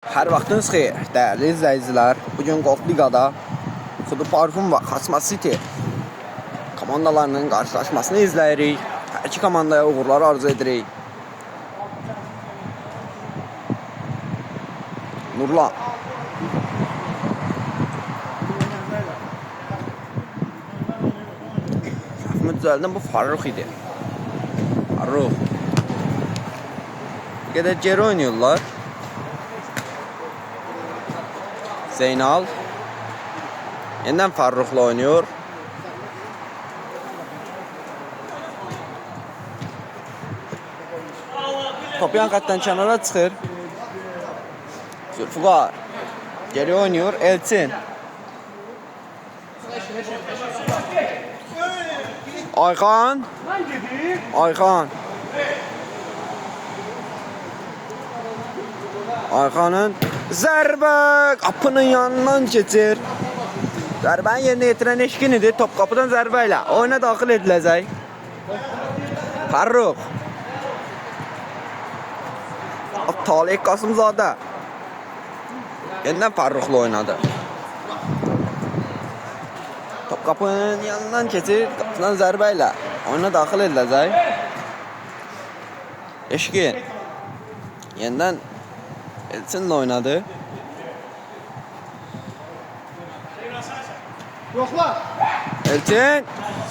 Hər vaxtınız xeyir, dəyərli izləyicilər. Bugün Golf Ligada Xudu Parfum və Xasma City komandalarının qarşılaşmasını izləyirik. Hər iki komandaya uğurlar arzu edirik. Nurlan. Səhvimi düzəldim, bu Farruq idi. Farruq. Bir qədər geri oynuyorlar. Zeynal. Yeniden Farruq'la oynuyor. Top yan kattan kənara çıxır. Zülfüqar. Geri oynuyor. Elçin. Ayxan. Ayxan. Ayxanın zərbə qapının yanından keçir. Zərbəni yerinə yetirən Eşkin idi. Top qapıdan zərbə ilə oyuna daxil ediləcək. Farruq. Talih Qasımzadə. Yeniden Farruq'la oynadı. Top qapının yanından keçir. Qapıdan zərbə ilə oyuna daxil ediləcək. Eşkin. Yeniden Elçin'le oynadı. Elçin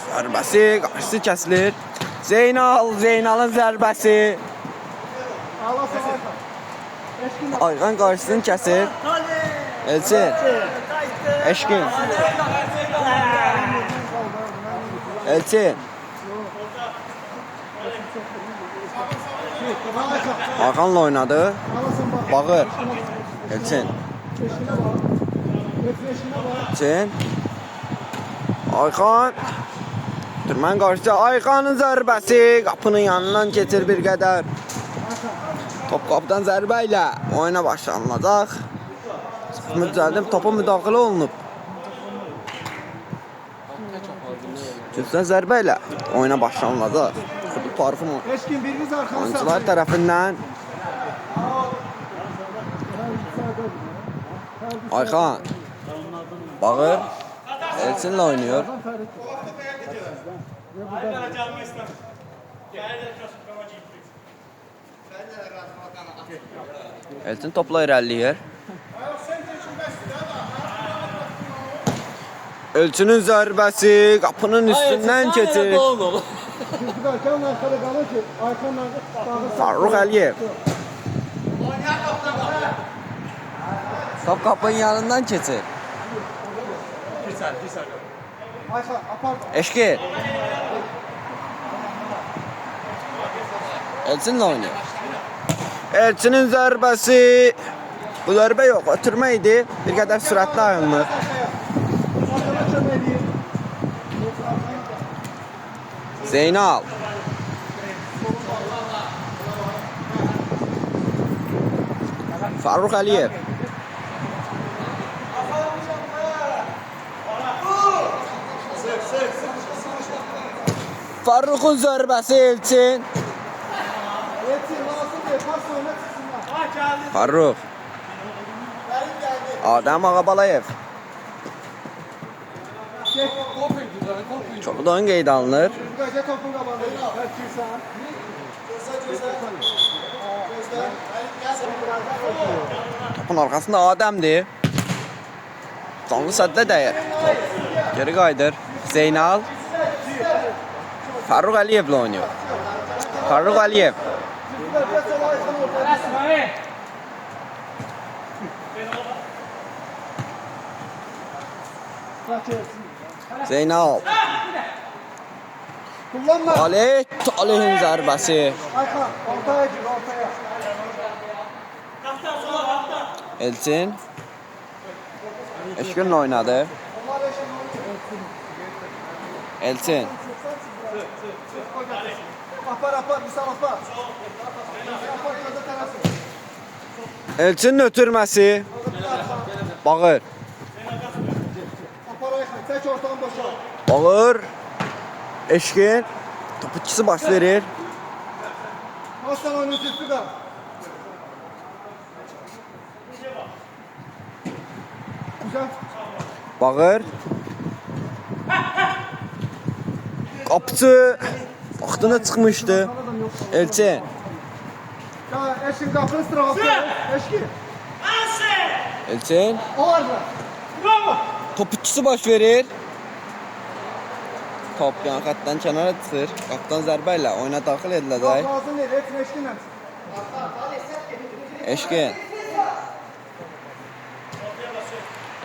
zərbəsi qarşısı kəsilir. Zeynal'ın zərbəsi. Ayxan qarşısını kəsir. Elçin. Eşkin. Elçin. Ayxan'la oynadı. Bağır. Elçin. Elçin. Ayxan. Türmən qarşısı Ayxan'ın zərbəsi. Qapının yanından keçir bir qədər. Top qapıdan zərbə ilə oyuna başlanılacaq. Mücəllim topa müdaxilə olunub. Cüzdən zərbə ilə oyuna başlanılacaq. Xudu Parfum oyuncular tərəfindən. Ayxan. Bağır. Elçin'le oynuyor. Elçin topla irəliləyir. Elçinin zərbəsi qapının üstündən keçir. Farruq Əliyev. Top qapının yanından keçir. Eşki. Elçin'le oynuyor. Elçinin zərbəsi. Bu zərbə yox, ötürmə idi. Bir qədər sürətli ayılmır. Zeynal. Farruq Əliyev. Farruq'un zərbəsi Elçin. Farruq. Adem Ağabalayev. Çoxdan qeyd alınır. Topun arxasında Adem'dir. Canlı səddə dəyir. Geri qaydır. Zeynal. Farruq Əliyev'le oynuyor. Farruq Əliyev. Zeynal. Talih'in zərbəsi. Elçin. Eşkin'le oynadı. Elçin. Elçinin ötürməsi. Bağır. Bağır. Eşkin. Topu ikisi baş verir. Bağır. Qapıcı vaxtına çıxmışdı. Elçin. Ya eşin kapını sırası. Eşki. Elçin. O var mı? Topçusu baş verir. Top yan xətdən kənara çıxır. Qapıdan zərbə ilə oyuna daxil ediləcək. Lazım değil. Eşin eşkinlə. Eşkin.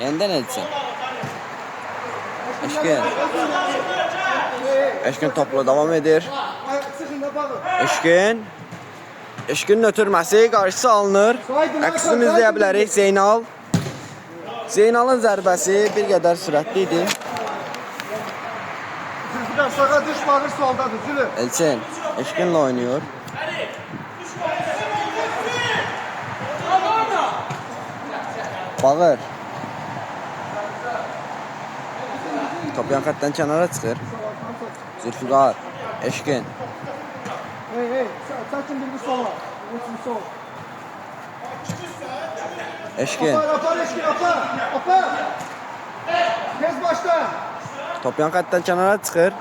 Yenidən Elçin. Eşkin. Eşkin topla devam edir. Sıkında bakın. Eşkin. Eşkinin ötürməsi qarşısı alınır. Əksini izləyə bilərik. Zeynal. Zeynalın zərbəsi bir qədər sürətli idi. Zülfikar sağa düş bağır soldadır. Zülü. Elçin Eşkinlə oynuyor. Bağır. Top yan xətdən kənara çıxır. Zülfikar. Eşkin. Hey hey. Saçın bir sola. Geçin sol. Eşkin. Apar eşkin apar. Apar. Tez başla. Top yan xətdən kənara çıxır.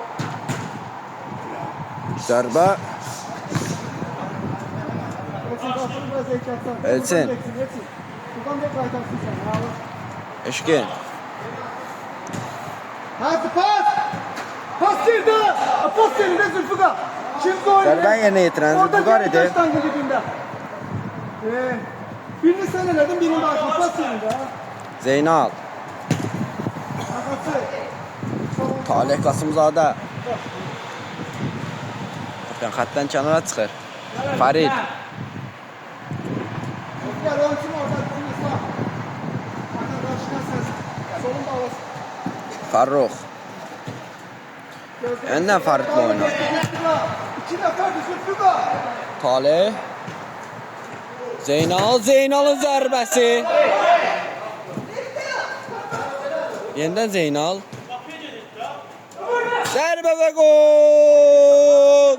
Zərbə. Geçin kapını biraz eykatsan. Elçin. Geçin. Buradan da kaytarsın sen. Bravo. Eşkin. Hadi pas. Pas girdi. Pas yerinde Zülfikar. Şimdi oynuyor. Zərbəni yerinə yetirən Zülfikar idi. Orada taştan dibinde. Birini sen eledin, birini Hakan. Pas yerinde. Zeynal. Arkası. Talih Qasımzadə. Top yan xətdən kənara çıxır. Farid. Gel ölçün orada. Birini sağ. Hakan karşına sen. Solun bağlasın. Farruq. Öndən Faridlə oynar. 2 nefer Zülfikar. Talih. Zeynal. Zeynalın zərbəsi. Yenidən Zeynal. Zərbə və gol.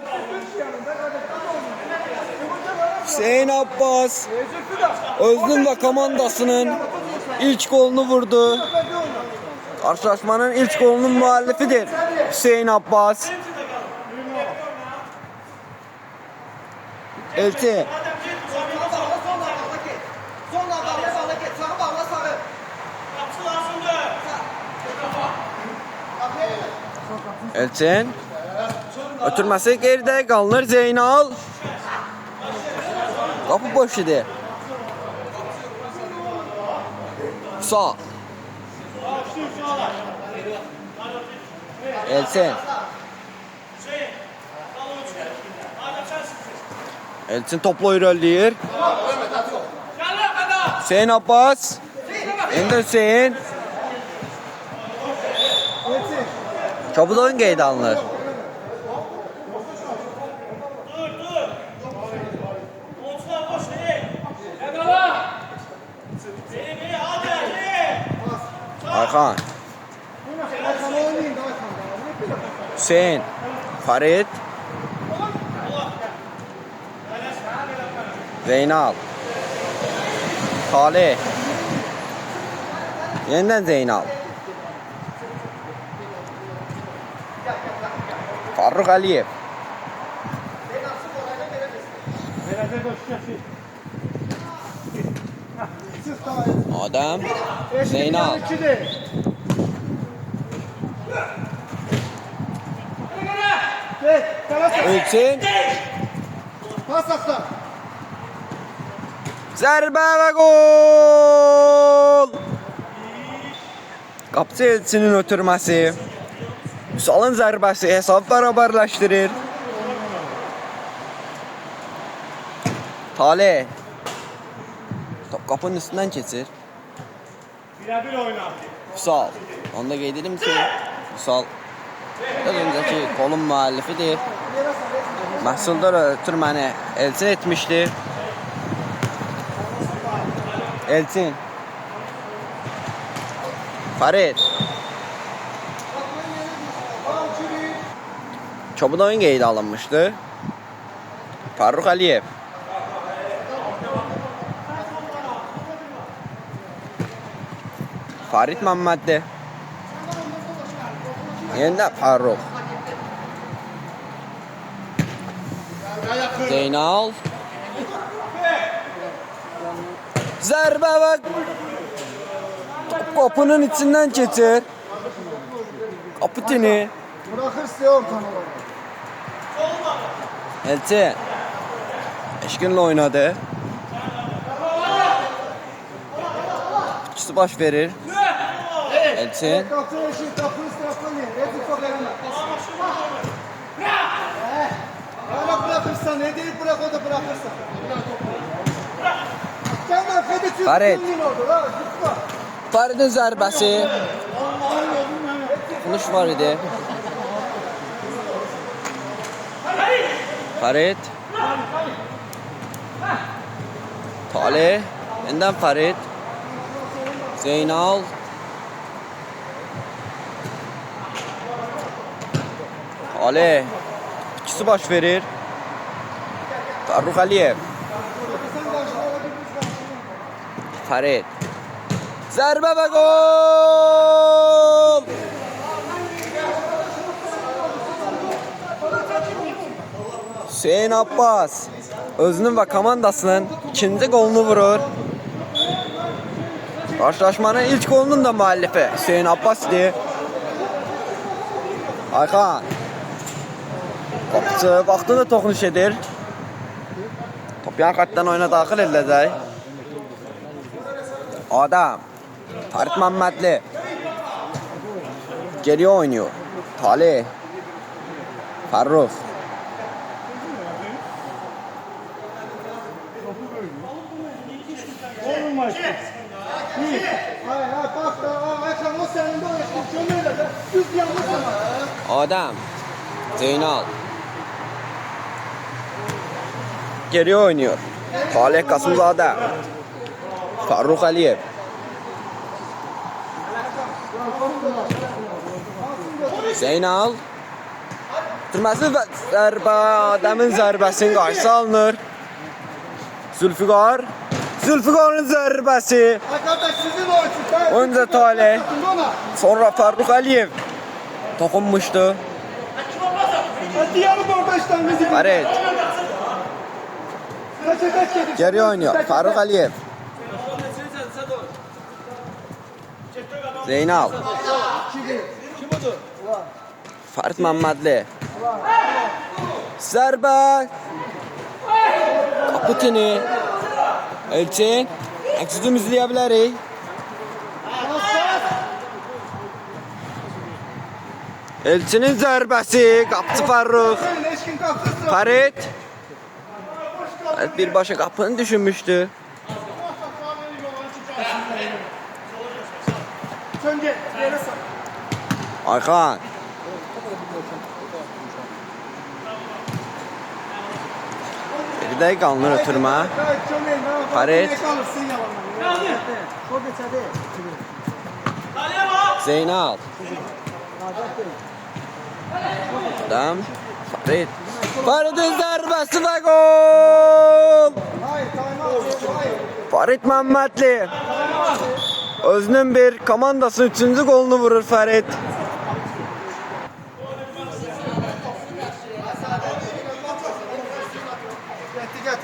Hüseyin Abbas özünün və komandasının ilk golunu vurdu. Karşılaşmanın ilk golunun müəllifidir Hüseyin Abbas. Elçin. Elçin. Ötürməsi geridə qalınır Zeynal. Qapı boş idi. Sağ. Elçin. Elçin topla irəliləyir. Hüseyin Abbas. Ender Hüseyin. Çabuk oyun qeydə alınır. Ayxan. Hüseyin. Farid. Zeynal. Talih. Yenidən Zeynal. Farruq Əliyev. Adəm. Zeynal. Elçin. Pas atla. Zərbə və gol. Qapıcı Elçinin ötürməsi. Vüsalın zərbəsi hesabı bərabərləşdirir. Talih. Top qapının üstündən keçir. Birebir oyna. Vüsal. Onu da qeyd edim ki, Vüsal az öncəki kolun müəllifidir. Məhsuldar ötürməni Elçin etmişdir. Elçin. Farid. Çobud oyun qeydə alınmışdı. Farruq Əliyev. Farid Məmmədli. Yenə Farruq. Zeynal. Zərbə və qapının içindən keçir. Kaputini. Bırakırsa ortanı. Elçin. Eşkinlə oynadı. İkisi baş verir. Elçin. Kapı eşi, kapı ıstrafı ne? Hadi çok eleme. Öyle bırakırsan, ne değil bırak o da bırakırsan. Sen arkada çık. Farid. Oldu, ha, zıpla. Farid'in zərbəsi. Vuruş var idi. Farid. Talih. Yeniden Farid. Zeynal. Talih. İkisi baş verir. Farruq Aliyev. Farid. Zərbə və gol! Hüseyin Abbas özünün və komandasının ikinci golunu vurur. Karşılaşmanın ilk golunun da müəllifi Hüseyin Abbas idi. Ayxan. Qapıcı vaxtında toxunuş edir. Top yan xəttdən oyuna daxil ediləcək. Adam. Farid Məmmədli. Geriye oynuyor. Talih. Farruq. Olmaz. Hayır, bak da, Aykan o senin de o çömeyle de düz yanlış ama. Adam. Zeynal. Geriye oynuyor. Talih Kasımzade. Farruq Aliyev. Zeynal. Türməsi və zərbə, Adəmin zərbəsinin qarşısı alınır. Zülfiqar. Zülfiqarın zərbəsi. Arkadaş sizin oyuncu. Önce Talih. Sonra Farruq Aliyev. Toxunmuşdu. Diğer orada işte bizi. Farid. Geriye oynuyor. Farruq Aliyev. Zeynal. Farid Məmmədli. Zərbə. Kaputini. Elçin. Əksizim izləyə bilərik. Elçinin zərbəsi. Qapıcı Farruq. Farid. Birbaşa qapını düşünmüşdü. Ayxan. Geridə qalınır ötürmə. Farid. Zeynal. Adam. Farid. Farid'in zərbəsi və gol! Farid Məmmədli. Özünün bir komandasının 3-cü golunu vurur Farid.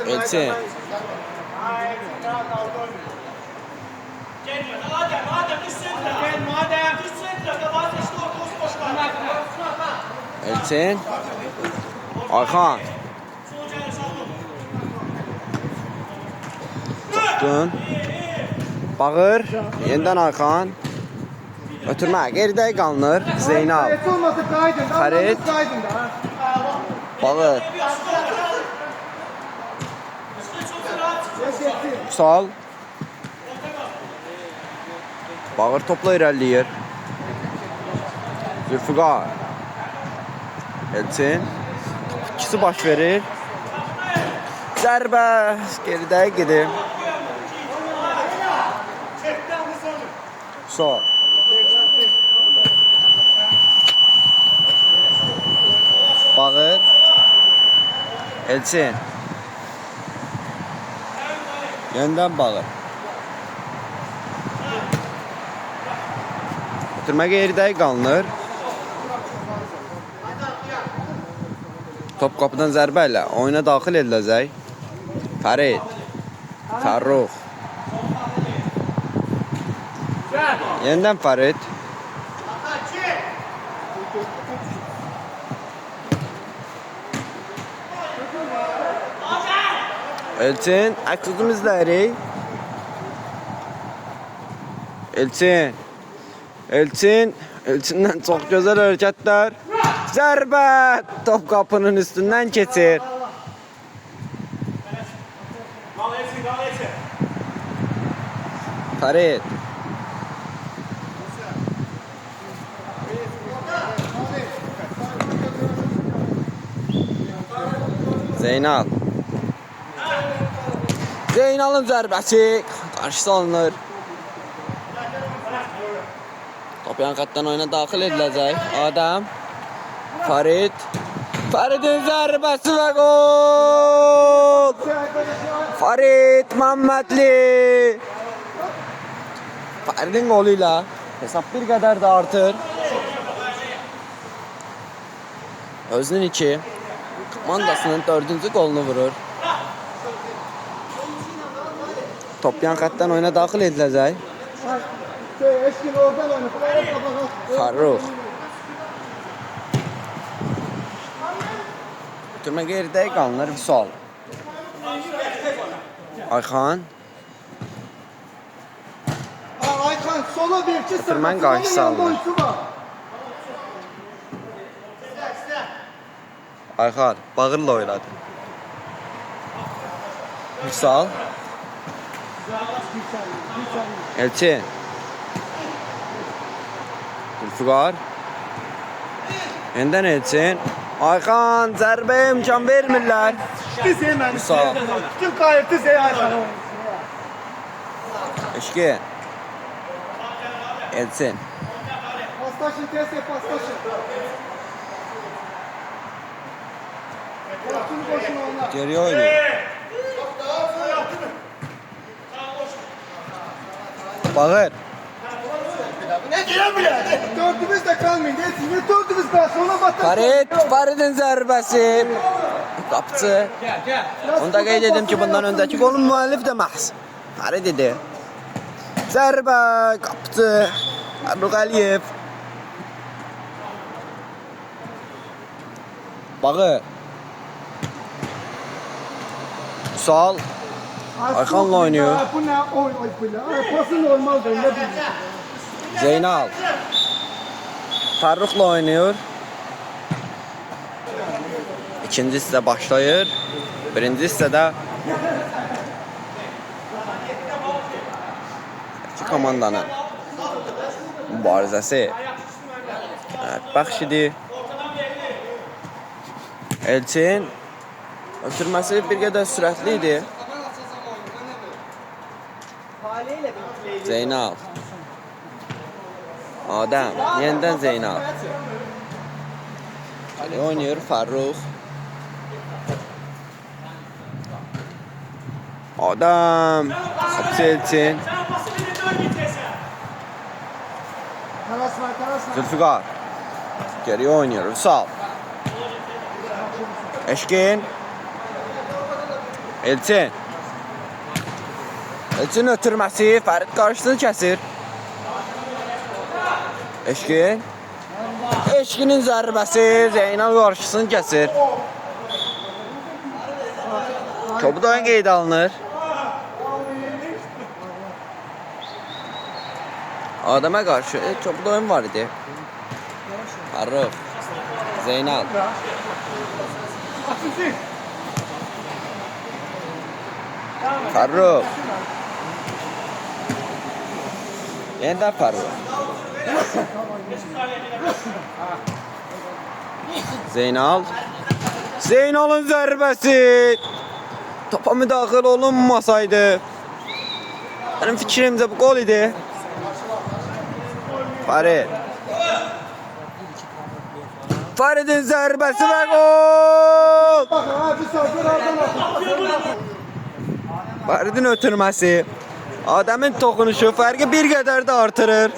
Elçin. Elçin. Ayxan. Tutdun. Bağır. Yeniden Ayxan. Ötürmə. Geridə qalınır. Zeynal. Farid. Bağır. Sal. Bağır topla irəliləyir. Zülfiqar. Elçin. İkisi baş verir. Zərbə. Geridə gedir. Sol. Bağır. Elçin. Yeniden bağır. Ötürmə qeyri-də qalınır. Top qapıdan zərbə ilə oyuna daxil ediləcək. Fərid. Fərrux. Yenidən Fərid. Elçin, əksizim izləyirik. Elçindən çox gözəl hərəkətlər. Zərbə! Top qapının üstündən keçir. Fərid. Zeynal. Zeynal'ın zərbəsi qarşısı alınır. Top yan xətdən oyuna daxil ediləcək. Adəm. Farid. Faridin zərbəsi və gol! Farid Məmmədli. Faridin qolu ilə hesab bir qədər də artır. Özünün 2, komandasının 4-cü qolunu vurur. Top yan xətdən oyuna daxil ediləcək. Fərrux. Ötürmə qeyri-də qalınır. Vüsal. Ayxan. Ayxan sola bir iki Ötürmən qarşısı alınır. Ayxan bağırla oynadı. Vüsal. Elçin. Zülfüqar. Yenidən Elçin. Ayxan zərbəyə imkan vermirlər. Vüsal. Kim qayıtdı Ayxan? Eşki. Elçin. Pastaşın testi pastaşın. Geriye oynuyor. Bağır. Dördümüz de kalmayın. Niye dördümüz kalsın? Ona batar. Faridin zərbəsi. Qapıcı. Onu da qeyd edim ki, bundan öncəki qolun müəllif də məhz Farid idi. Zərbə, qapıcı. Fərrux Əliyev. Bağı. Vüsal. Ayxanla oynuyor. Bu ne oy böyle? Pası normal değil. Ne bileyim. Zeynal. Fərruxla oynuyor. İkinci hissə başlayır. Birinci hissədə iki komandanın mübarizəsi bəxş idi. Elçin ötürməsi bir qədər sürətli idi. Zeynal. Adəm, yenidən Zeynal. Oynuyor Fərrux. Adəm, qapısı Elçin. Zülfüqar. Geriye oynuyor Vüsal. Eşkin. Elçin. Elçin ötürməsi Fərid qarşısını kəsir. Eşkin. Eşkinin zərbəsi Zeynal qarşısını kəsir. Topu da oyun qeydə alınır. Adəmə qarşı topu da oyun var idi. Fərrux. Zeynal. Fərrux. Yenidən Fərrux. Zeynal. Zeynal'ın zərbəsi. Topa müdaxil olunmasaydı. Benim fikrimcə bu gol idi. Farid. Faridin zərbəsi və gol. Faridin ötürməsi. Adəmin toxunuşu fərqi bir qədər də artırır.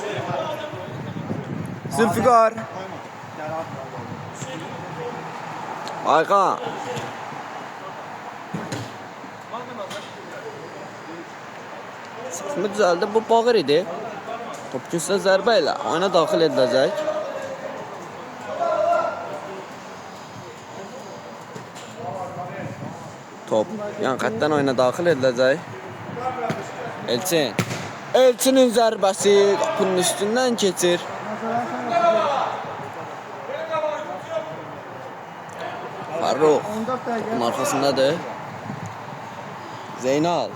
Zülfikar. Aykan. Sıxımı düzəldi. Bu Bağır idi. Top küsünə zərbə ilə oyuna daxil ediləcək. Top yan xəttdən oyuna daxil ediləcək. Elçin. Elçinin zərbəsi qapının üstündən keçir. Farruq. Bunun arxasındadır. Zeynal.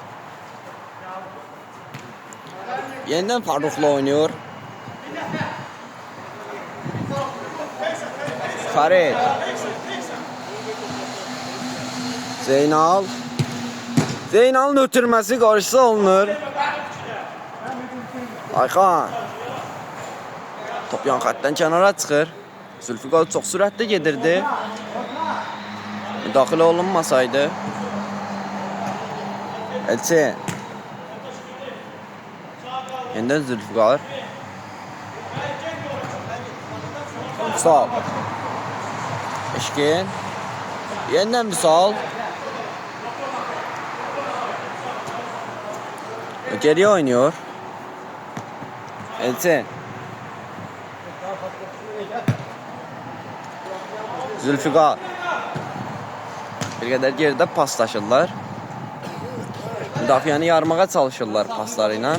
Yeniden Farruq'la oynuyor. Farid. Zeynal. Zeynal'ın ötürməsi qarşısı alınır. Aykan. Top yan xəttdən kənara çıxır. Zülfikar çox sürətli gedirdi. Müdaxilə olunmasaydı. Elçin. Yeniden Zülfikar. Vüsal. Eşkin. Yeniden Vüsal. Geriye oynuyor. Elçin. Zülfikar. Bir qədər geride paslaşırlar. Müdafiəni yarmağa çalışırlar paslarıyla.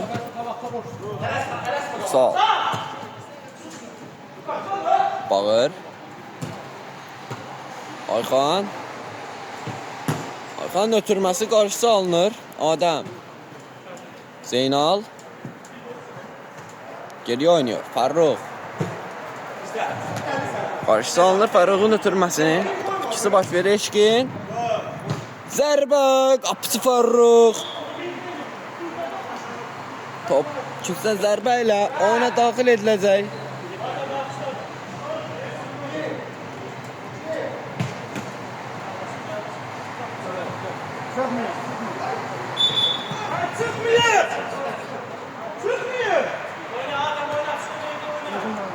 Sağ. Bağır. Aykan. Aykanın ötürməsi qarşısı alınır. Adəm. Zeynal. Geriye oynuyor. Farruq. Qarşısı alınır Farruq'un ötürməsini. İkisi baş verir Eşkin. Zərbə. Qapıcı Farruq. Top küçükdən zərbə ilə oyuna daxil ediləcək.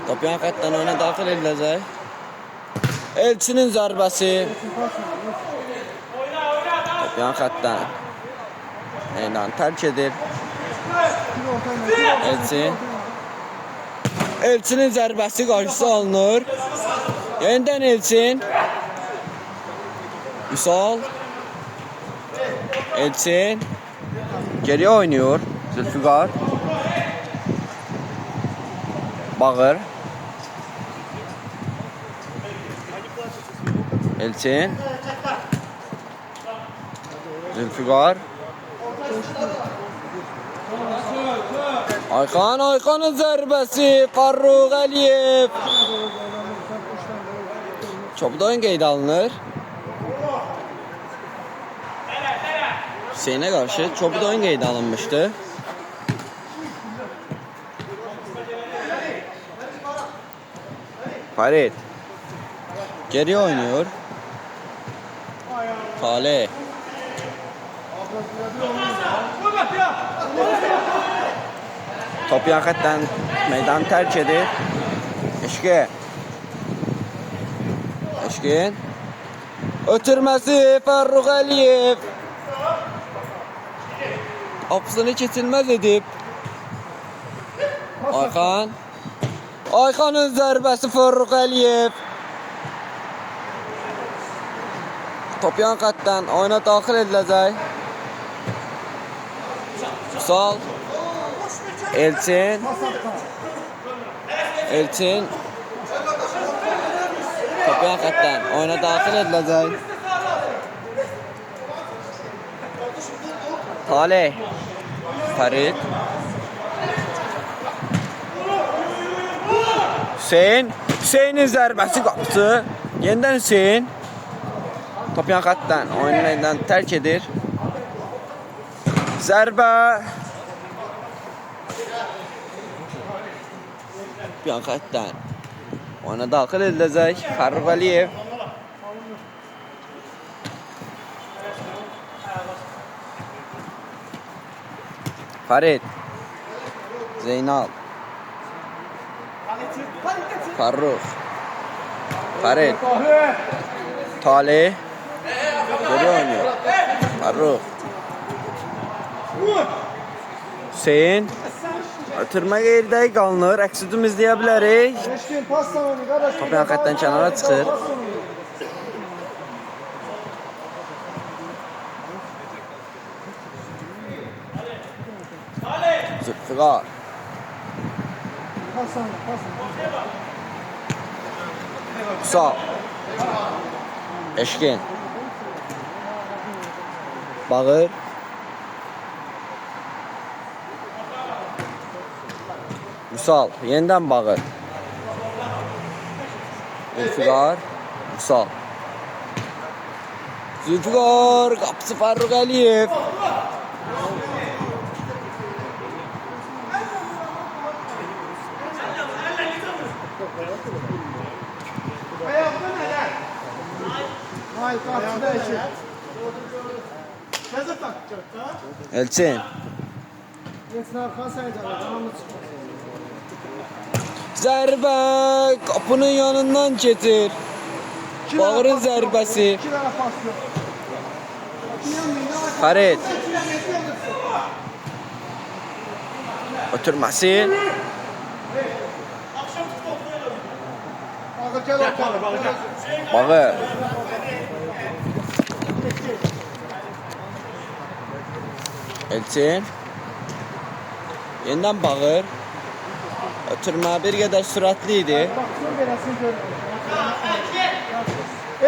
Top yan xəttdən oyuna daxil ediləcək. Elçinin zərbəsi. Top yan xəttdən meydanı tərk edir. Elçin. Elçinin zərbəsi qarşısı alınır. Yeniden Elçin. Vüsal. Elçin. Geriye oynuyor. Zülfikar. Bağır. Elçin. Zülfikar. Aykan'ın zərbesi Farruq Əliyev. Çopda oyun qeydə alınır. Hüseyn'e karşı çopda oyun qeydə alınmıştı. Farid. Geriye oynuyor. Salih. Top yan xəttdən meydanı tərk edir. Eşkin. Eşkin. Ötürməsi Farruq Əliyev. Apısını keçilməz edib. Aykan. Aykan'ın zərbəsi Farruq Əliyev. Top yan xəttdən oyuna daxil ediləcək. Vüsal. Elçin. Elçin. Top yan xəttdən oyuna daxil ediləcək. Salih. Farid. Hüseyn. Hüseynin zərbəsi qapısı. Yeniden Hüseyn. Top yan xəttdən oyunu meydanı tərk edir. Zərbə. Top yan xəttdən oyuna daxil ediləcək. Farruq Əliyev. Farid. Zeynal. Farrux. Farid. Kahve. Talih. Görüyor oynuyor. Farrux. Hüseyin. Ötürmə qeyridə qalınır. Əksüdüm izləyə bilərik. Eşkin pas zamanı qardaş. Top yaxətdən kənara çıxır. Zülfiqar. Pas zamanı, pas zamanı. Sağ. Eşkin. Bağır. Musal. Yeniden bağır. Zülfiqar. Musal. Zülfiqar. Qapısı Farruq Əliyev. Ayakta neler? Hayır, karşıda eşit. Ne zaman? Elçin. Geçsin arka sayıda, tamamı çıkmaz. Zərbə. Qapının yanından keçir. Bağırın zərbəsi. 2 tane pas yok. Farid. Ötürməsi. Bakır gel ortaya. Bağır. Elçin. Yeniden bağır. Ötürmə bir qədər sürətli idi. Baksın belasını gör.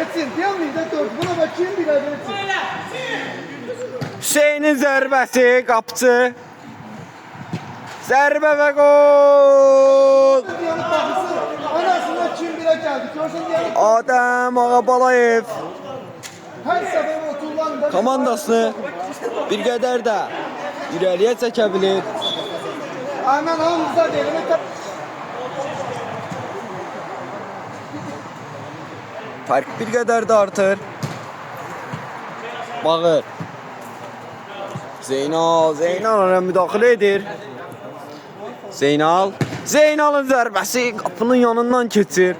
Etsin, diyemeyiz de 4. Buna bak kim bilir etsin. Hüseynin zərbəsi qapçı. Zərbə və gol. Diyelim bakırsın. Anasına kim bile geldi. Görsen diyelim. Adəm Ağabalayev Her sefer oturulan da. komandasını bir qədər də irəliyə çəkə bilir. Hemen hamımıza diyelim. Fark bir qədər də artır. Bağır. Zeynal ona müdaxilə edir. Zeynalın zərbəsi qapının yanından keçir.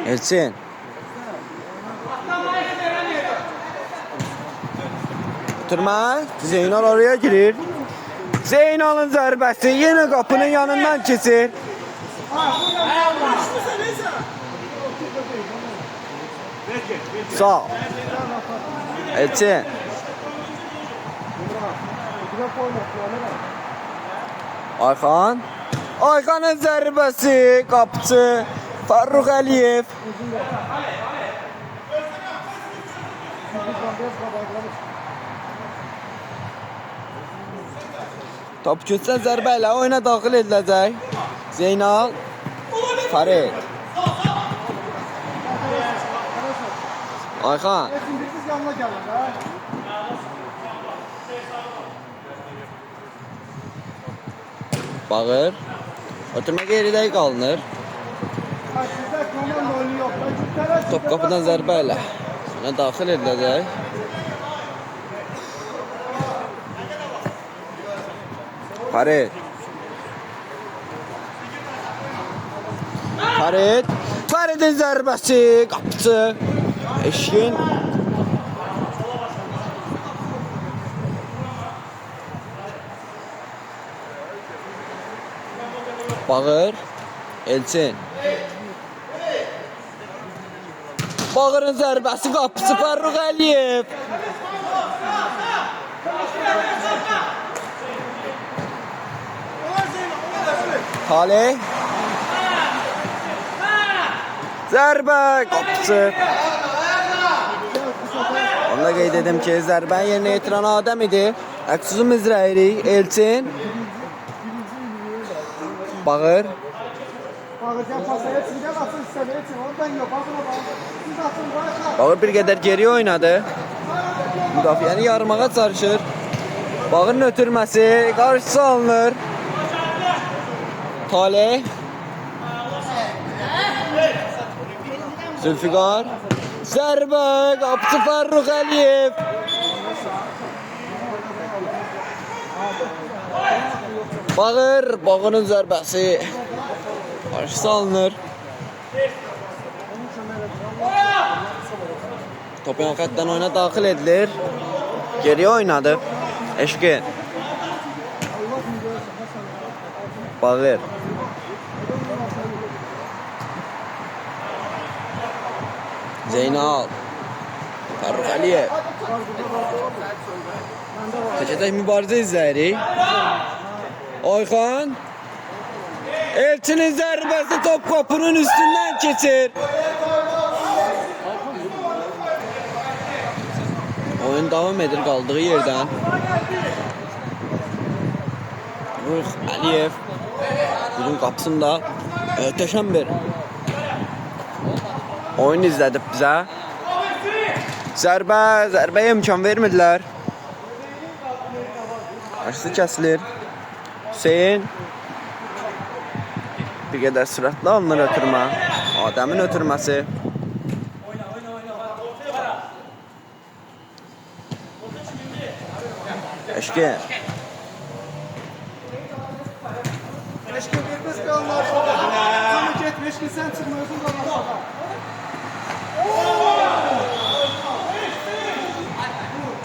Elçin. Oturma. Zeynal oraya girir. Zeynal'ın zərbəsi yine qapının yanından keçir. Sağ. Elçin. Ayxanın zərbəsi qapçı Farruq Əliyev. Top keçən zərbə ilə oyuna daxil ediləcək. Zeynal. Farid. Ayxan. Etsin biz yanına gelin. Ha? Bağır. Oturma geridə qalınır. Ha, sizde komando oyunu yok. Rakipler Top qapıdan zərbə ilə oyuna daxil ediləcək. Faridin zərbəsi qapıcı Eşkin. Bağır. Elçin. Bağırın zərbəsi qapıcı Farruq Əliyev. Talih. Zərbə qapıcı. Onu da qeyd edim ki, zərbənin yerinə yetiren Adəm idi. Əksüzüm izləyirik. Elçin. Bağır. Bağırcan pası etsin. Gel atın size etsin. Oradan yok. Bakına bak. Siz atın. Bırakın. Bağır bir qədər geri oynadı. Müdafiəni yarmağa çalışır. Bağırın ötürməsi qarşısı alınır. Talih. Zülfiqar. Zərbə, qapıcı Fərrux Əliyev. Bağır, Bağırın zərbəsi. Qarşı alınır. Top yan xəttdən oyuna daxil edilir. Geriyə oynadı. Eşqin. Bağır. Zeynal. Fərrux Əliyev. Təkədək mübarizə izləyirik. Ayxan. Elçinin zərbəsi top qapının üstündən keçir. Oyun davam edir qaldığı yerdən. Fərrux Əliyev bunun qapısında möhtəşəm bir oyun izlədib bizə. Zərbəyə imkan vermədilər. Qarşısı kəsilir. Hüseyin bir qədər sürətli alınır ötürmə. Adəmin ötürməsi. Eşqin. Eşkin vermez kalınlar şurada. Sana gitme Eşkin sen çıkma özün kalınlar.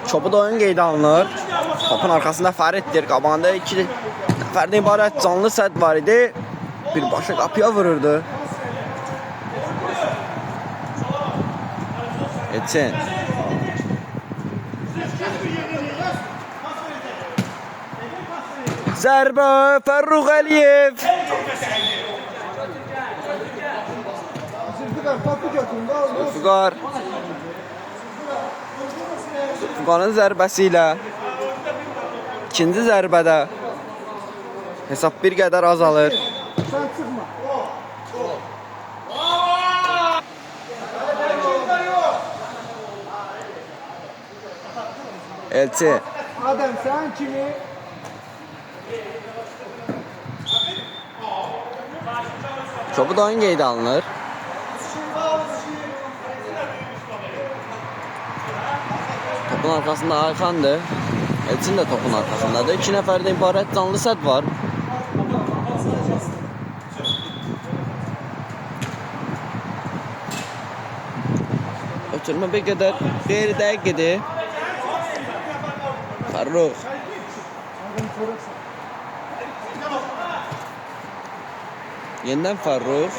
Çopu da oyun qeydə alınır. Topun arxasında Fəriddir. Qabağında 2 nəfərdən ibarət canlı sədd var idi. Birbaşa qapıya vururdu. Etsin. Zərbə Fərrux Əliyev. Zülfikar topu götürün. Zülfikar. Zülfikarın zərbəsi ilə ikinci zərbədə hesab bir qədər azalır. Sen çıkma. Elçi. Adem sen kimi? Çopu da oyun qeydə alınır. Topun arxasında Ayxandır. Elçin də topun arxasındadır. 2 nəfərdən ibarət canlı sədd var. Ötürmə bir qədər qeyri-dəqiq idi. Fərrux. Yenidən Fərrux.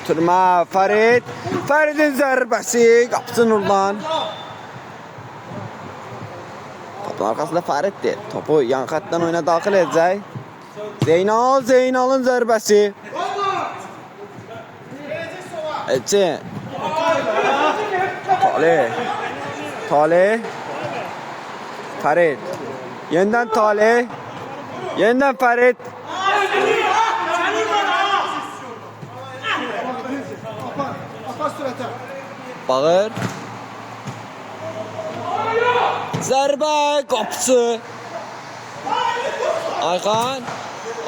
Ötürmə Fərid. Fəridin zərbəsi qapısı nurlan. Topun arxasında Fəriddir. Topu yan xəttdən oyuna daxil edəcək. Zeynalın zərbəsi. Elçin. Talih. Fərid. Yenidən Talih. Yenidən Fərid. Apa sürete. Bağır. Zərbə qapısı. Ayxan.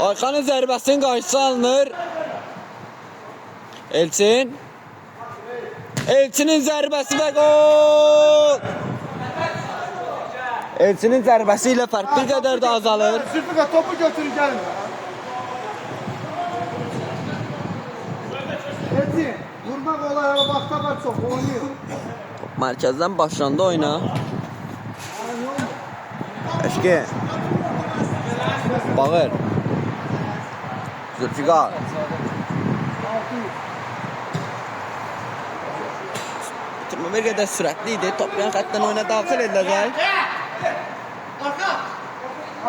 Ayxanın zərbəsinin qarşısı alınır. Elçin. Elçinin zərbəsi və gol. Elçinin zərbəsi ilə fərq bir qədər də azalır. Zülfikar topu götürün gelin. Elçin vurmak olay ama bakta var çok oynuyor. Top mərkəzdən başlandı oyuna. Eşqin. Bağır. Zülfikar. Bitirmə bir qədər sürətli idi. Top yan xəttdən oyuna daxil ediləcək.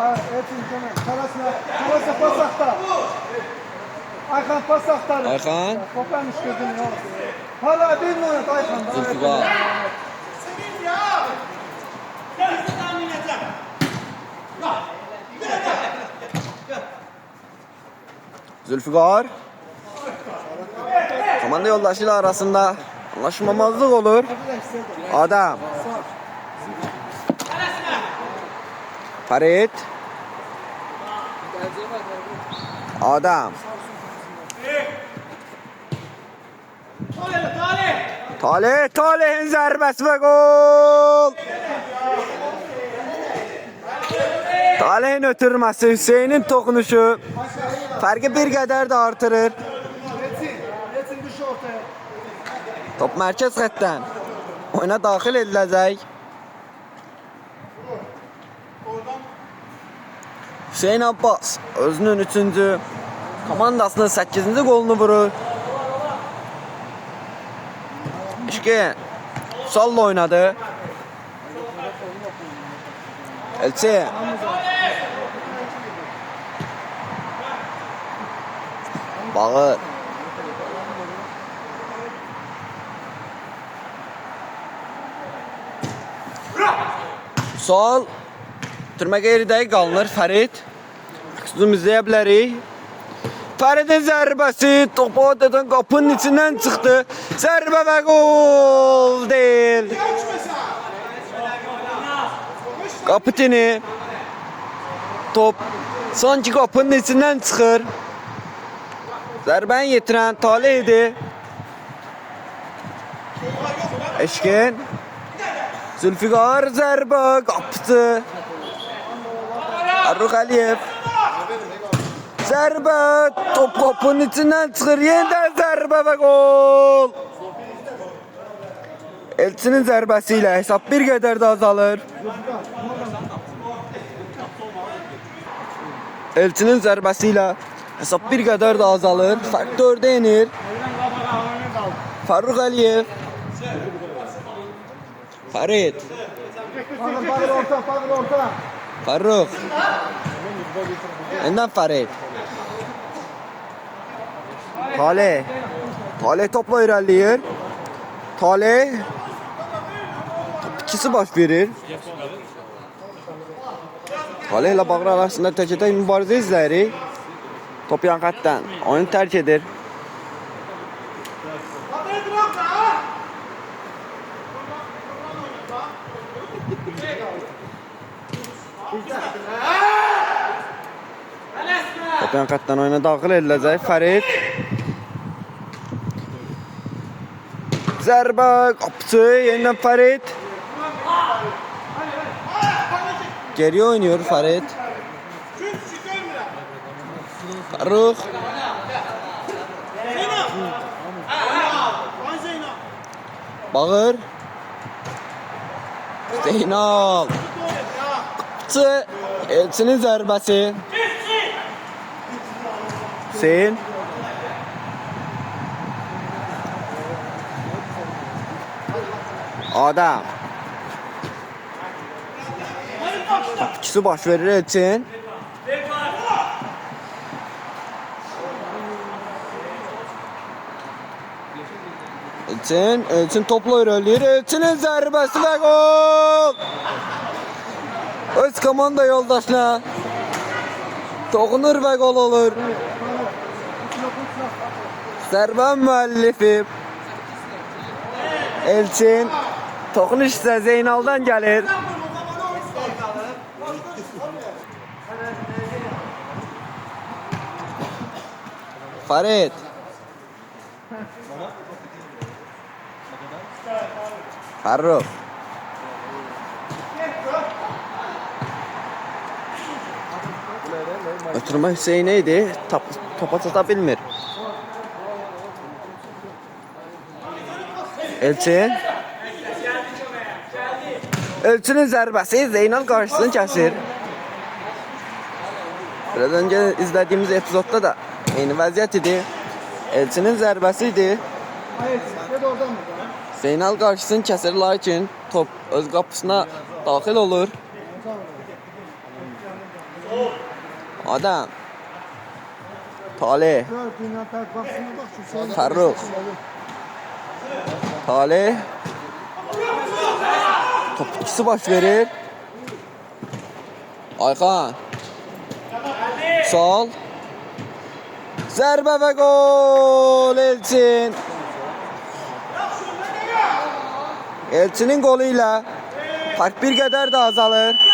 Elçin Kemal. Karasına pas aktar. Aykan pas aktar. Ayxan. Kopan işledin ya. Hala bir oynet Aykan. Zülfikar. Zülfikar. Komanda yoldaşıyla arasında anlaşmamazlık olur. Adam. Farid. Adam. Talih'in zərbəsi və gol. Talih'in ötürməsi, Hüseynin toxunuşu fərqi bir qədər də artırır. Geçin düş ortaya. Top mərkəz xəttdən oyuna daxil ediləcək. Hüseyin Abbas özünün 3-cü, komandasının 8-ci qolunu vurur. İşki Salla oynadı. Elçi Bağır. Sol Türmə qeyri-dəqiq qalınır. Fərid Zoom izləyə bilərik. Fəridin zərbəsi topu atadan qapının içindən çıxdı. Zərbə və gol deyil. Kapitini top sanki qapının içindən çıxır. Zərbəni yetirən Talih idi. Eşkin Zülfiqar zərbə qapıcı Farruq Əliyev zərbə top qapının içindən çıxır. Yenidən zərbə və gol. Elçinin zərbəsi ilə hesab bir qədər də azalır. Elçinin zərbəsi ilə hesab bir qədər də azalır. Fərq 4-ə enir. Farruq Əliyev Farid Bağır orta. Farruq Yeniden Farid Talih topla irəliyir. Talih top ikisi baş verir. Talih ilə Bağır arasında tək-tək mübarizə izləyirik. Top yan xəttdən oyunu tərk edir. Top yan xəttdən oyuna daxil ediləcək. Fərid zərbə qapıcı yenidən Fərid geriyə oynuyor Fərid. Farruq Bağır Zeynal qapıcı Elçinin zərbəsi Hüseyin Adam ikisi baş verir Elçin. Elçin topla irəliyir. Elçinin zərbəsi və gol. Öz komanda yoldaşına toxunur və gol olur. Zərbə müəllifi Elçin. Toxunuş isə Zeynaldan gəlir. Farid Farruq Ötürmə Hüseynə idi. Topa çata bilmir. Elçinin zərbəsi Zeynal qarşısını kəsir. Biraz önce izlediğimiz epizodda da eyni vəziyyət idi. Elçinin zərbəsi idi. Zeynal qarşısını kəsir, lakin top öz qapısına daxil olur. Adam Talih Farruq Talih top ikisi baş verir. Ayxan Sol zərbə və gol Elçin. Elçinin qolu ilə fark bir qədər də azalır.